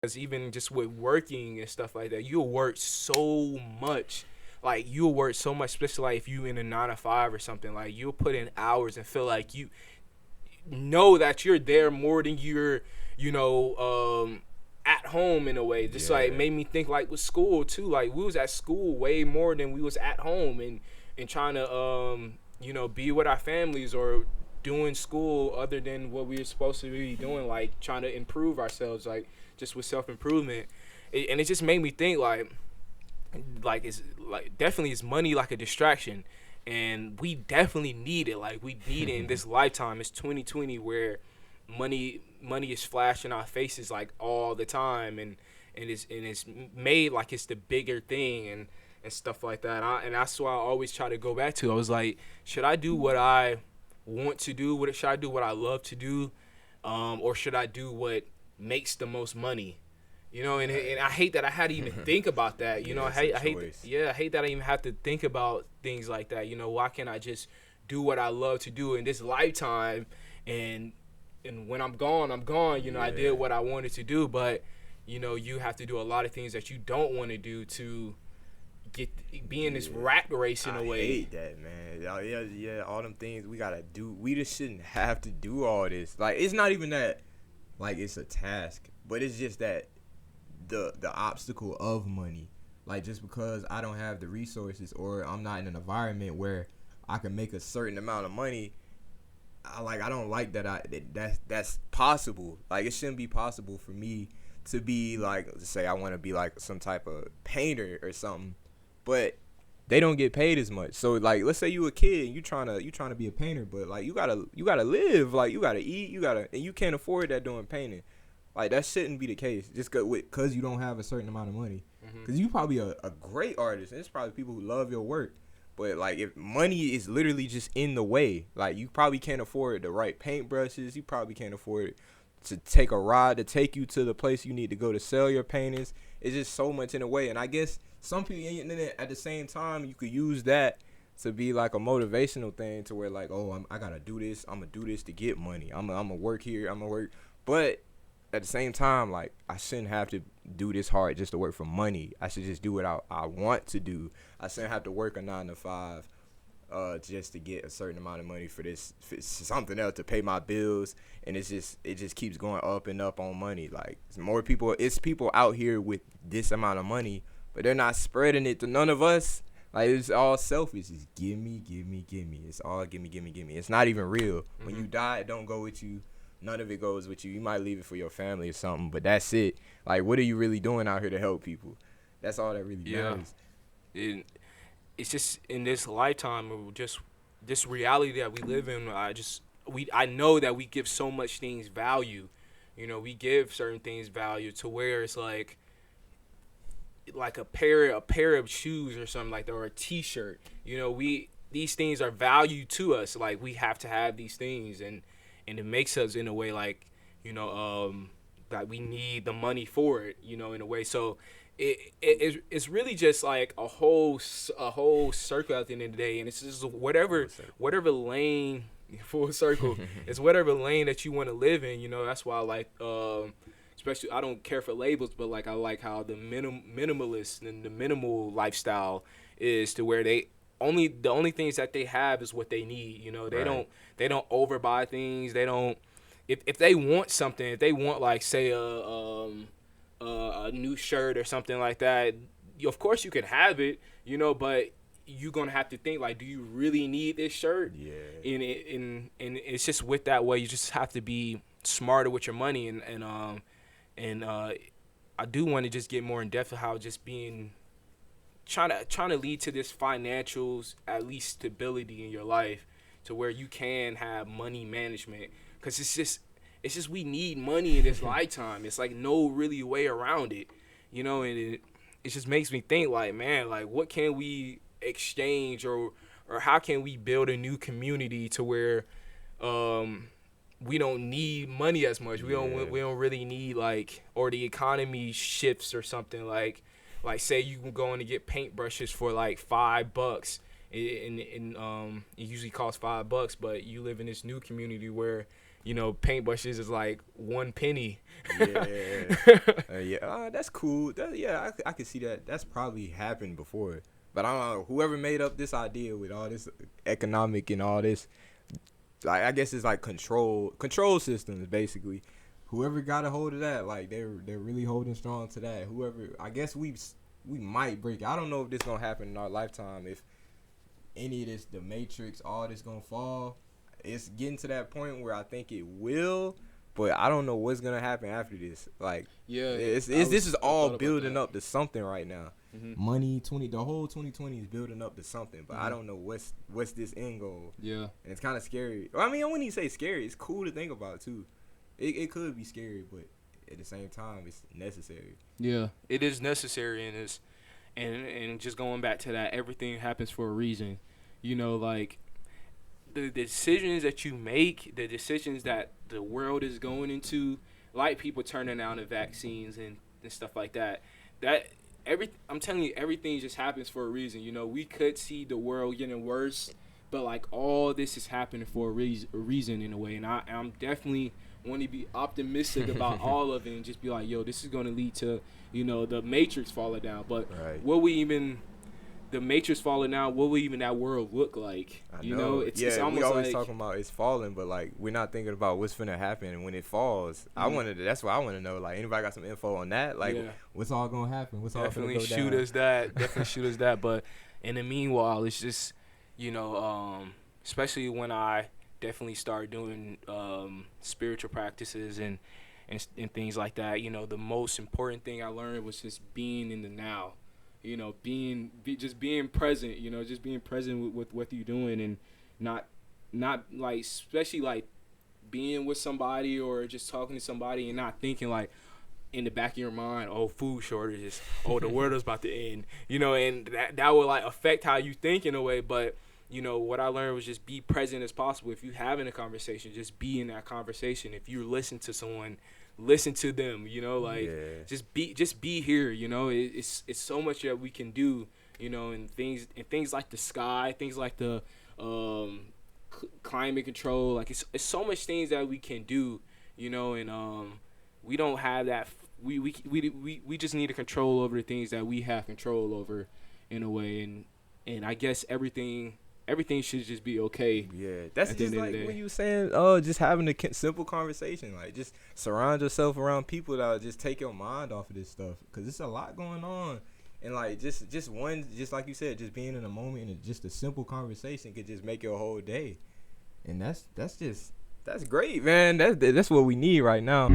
Because even just with working and stuff like that, you'll work so much. Like you'll work so much, especially like if you in a 9 to 5 or something. Like you'll put in hours and feel like you know that you're there more than you're, you know, at home in a way. Just like Yeah. made me think like with school too. Like we was at school way more than we was at home, and trying to you know, be with our families or doing school other than what we were supposed to be doing, like trying to improve ourselves, like just with self improvement. And it just made me think like it's like definitely is money like a distraction, and we definitely need it. Like we need it in this lifetime. It's 2020 where money is flashing our faces like all the time, and it's made like it's the bigger thing and stuff like that. And that's why I always try to go back to. I was like, should I do what I want to do? What should I do? What I love to do, or should I do what makes the most money? You know, and I hate that I had to even think about that. You know, Yeah, it's a I hate, choice. yeah, I hate that I even have to think about things like that. You know, why can't I just do what I love to do in this lifetime, and and when I'm gone, I'm gone. You know, I did Yeah. what I wanted to do, but you know, you have to do a lot of things that you don't want to do to get be in this Yeah. rat race in I a way. hate that, man. Yeah, yeah, all them things we gotta do. We just shouldn't have to do all this. Like, it's not even that, like, it's a task, but it's just that the obstacle of money. Like, just because I don't have the resources or I'm not in an environment where I can make a certain amount of money, I don't like that that's possible. Like, it shouldn't be possible for me to be like, let's say I want to be like some type of painter or something, but they don't get paid as much. So like, let's say you a kid and you trying to be a painter, but like you gotta live, like you gotta eat, and you can't afford that doing painting. Like, that shouldn't be the case. Just cause you don't have a certain amount of money. Hmm. Cause you probably a great artist, and there's probably people who love your work. But like, if money is literally just in the way, like you probably can't afford the right paintbrushes. You probably can't afford to take a ride to take you to the place you need to go to sell your paintings. It's just so much in the way. And I guess some people, and then at the same time, you could use that to be like a motivational thing to where like, oh, I gotta do this. I'm gonna do this to get money. I'm gonna work here. I'm gonna work. But at the same time, like, I shouldn't have to do this hard just to work for money. I should just do what I want to do. I shouldn't have to work a 9 to 5 just to get a certain amount of money for something else to pay my bills. And it just keeps going up and up on money. Like, it's people out here with this amount of money, but they're not spreading it to none of us. Like, it's all selfish. It's give me, give me, give me. It's all give me, give me, give me. It's not even real. When Hmm. you die, it don't go with you. None of it goes with you. You might leave it for your family or something, but that's it. Like, what are you really doing out here to help people? That's all that really Yeah. matters. It, it's just in this lifetime of just this reality that we live in. I know that we give so much things value. You know, we give certain things value to where it's like a pair of shoes or something like that, or a T-shirt. You know, we these things are value to us. Like we have to have these things, and it makes us in a way like, you know, that we need the money for it. You know, in a way. So it's really just like a whole circle at the end of the day, and it's just Full whatever circle. whatever lane. Full circle. It's whatever lane that you want to live in. You know, that's why I like especially I don't care for labels, but like I like how the minimalist and the minimal lifestyle is to where the only things that they have is what they need. You know, they Right. don't overbuy things. They don't if they want something, if they want like say a new shirt or something like that, of course you can have it. You know, but you're gonna have to think like, do you really need this shirt? Yeah. And it's just with that way, you just have to be smarter with your money and I do want to just get more in depth of how just being trying to lead to this financials at least stability in your life to where you can have money management because it's just we need money in this lifetime. It's like no really way around it, you know, and it just makes me think like, man, like what can we exchange or how can we build a new community to where um we don't need money as much. We don't Yeah. we don't really need like or the economy shifts or something like say you can go in to get paintbrushes for like $5 and it usually costs $5, but you live in this new community where paintbrushes is like 1 penny. Yeah. Yeah. That's cool. I can see that. That's probably happened before. But I don't know. Whoever made up this idea with all this economic and all this, like, I guess it's like control systems basically. Whoever got a hold of that, like they're really holding strong to that. Whoever, I guess we might break it. I don't know if this gonna happen in our lifetime. If any of this, the Matrix, all this gonna fall. It's getting to that point where I think it will, but I don't know what's gonna happen after this. Like, this is all building up to something right now. Mm-hmm. Money, the whole 2020 is building up to something, but I don't know what's this end goal. Yeah, and it's kind of scary. Well, I mean, I wouldn't even say scary. It's cool to think about too. It could be scary, but at the same time, it's necessary. Yeah, it is necessary, and just going back to that, everything happens for a reason. Like the decisions that you make, the decisions that the world is going into, like people turning down the vaccines and stuff like that. I'm telling you, everything just happens for a reason. We could see the world getting worse, but like all this is happening for a reason in a way, and I'm definitely want to be optimistic about all of it and just be like, yo, this is going to lead to, the Matrix falling down. But the Matrix falling down, what will even that world look like? It's almost we always like, talking about it's falling, but like we're not thinking about what's finna happen when it falls. Mm-hmm. That's what I want to know. Like, anybody got some info on that? Like, what's all gonna happen? What's definitely all finna go shoot down? us that. Definitely shoot us that. But in the meanwhile, it's just, especially when I definitely start doing spiritual practices and things like that. The most important thing I learned was just being in the now. Just being present. Just being present with what you're doing, and not like, especially like being with somebody or just talking to somebody and not thinking like in the back of your mind, oh, food shortages, oh, the world is about to end. And that would like affect how you think in a way, but. What I learned was just be present as possible. If you're having a conversation, just be in that conversation. If you listen to someone, listen to them, just be here, it's so much that we can do, and things like the sky, things like the climate control, like it's so much things that we can do, and we don't have that. We just need to control over the things that we have control over in a way, and I guess everything should just be okay. Yeah, that's just like when you were saying, just having a simple conversation. Like, just surround yourself around people that'll just take your mind off of this stuff. Because there's a lot going on. And, like, just like you said, just being in a moment and just a simple conversation could just make your whole day. And that's great, man. That's what we need right now.